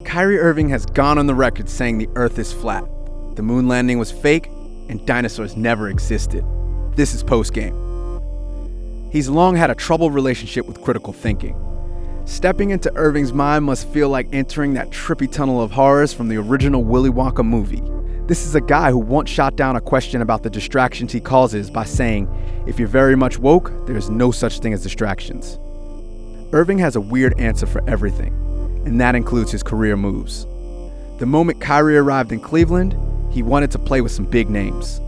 Kyrie Irving has gone on the record saying the Earth is flat, the moon landing was fake, and dinosaurs never existed. This is post-game. He's long had a troubled relationship with critical thinking. Stepping into Irving's mind must feel like entering that trippy tunnel of horrors from the original Willy Wonka movie. This is a guy who once shot down a question about the distractions he causes by saying, if you're very much woke, there's no such thing as distractions. Irving has a weird answer for everything, and that includes his career moves. The moment Kyrie arrived in Cleveland, he wanted to play with some big names.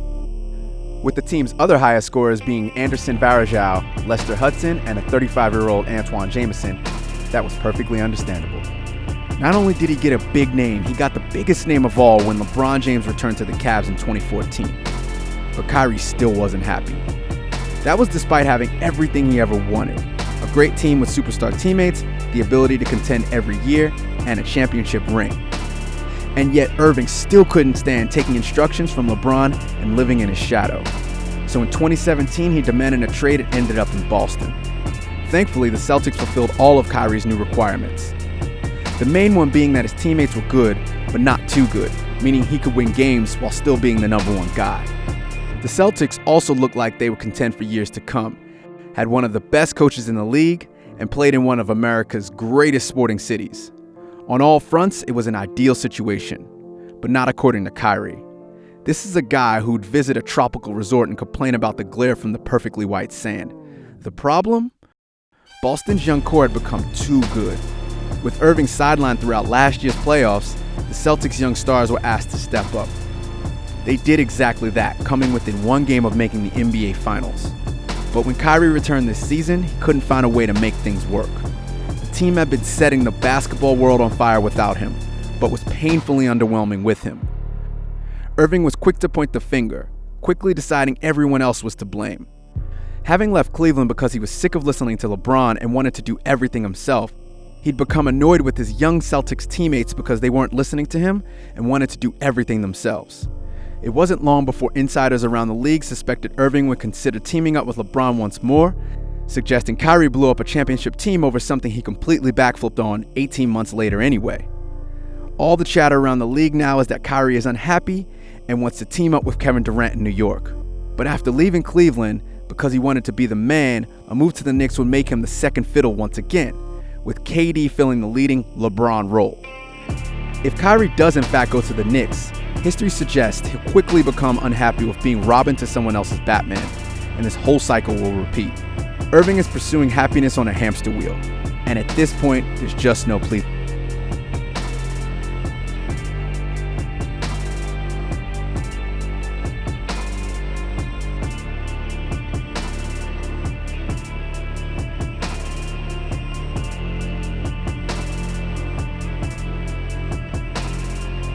With the team's other highest scorers being Anderson Varejao, Lester Hudson, and a 35-year-old Antoine Jameson, that was perfectly understandable. Not only did he get a big name, he got the biggest name of all when LeBron James returned to the Cavs in 2014. But Kyrie still wasn't happy. That was despite having everything he ever wanted. A great team with superstar teammates, the ability to contend every year, and a championship ring. And yet Irving still couldn't stand taking instructions from LeBron and living in his shadow. So in 2017, he demanded a trade and ended up in Boston. Thankfully, the Celtics fulfilled all of Kyrie's new requirements. The main one being that his teammates were good, but not too good, meaning he could win games while still being the number one guy. The Celtics also looked like they would contend for years to come, had one of the best coaches in the league, and played in one of America's greatest sporting cities. On all fronts, it was an ideal situation, but not according to Kyrie. This is a guy who'd visit a tropical resort and complain about the glare from the perfectly white sand. The problem? Boston's young core had become too good. With Irving sidelined throughout last year's playoffs, the Celtics' young stars were asked to step up. They did exactly that, coming within one game of making the NBA Finals. But when Kyrie returned this season, he couldn't find a way to make things work. The team had been setting the basketball world on fire without him, but was painfully underwhelming with him. Irving was quick to point the finger, quickly deciding everyone else was to blame. Having left Cleveland because he was sick of listening to LeBron and wanted to do everything himself, he'd become annoyed with his young Celtics teammates because they weren't listening to him and wanted to do everything themselves. It wasn't long before insiders around the league suspected Irving would consider teaming up with LeBron once more, suggesting Kyrie blew up a championship team over something he completely backflipped on 18 months later anyway. All the chatter around the league now is that Kyrie is unhappy and wants to team up with Kevin Durant in New York. But after leaving Cleveland, because he wanted to be the man, a move to the Knicks would make him the second fiddle once again, with KD filling the leading LeBron role. If Kyrie does in fact go to the Knicks, history suggests he'll quickly become unhappy with being Robin to someone else's Batman, and this whole cycle will repeat. Irving is pursuing happiness on a hamster wheel, and at this point, there's just no plea.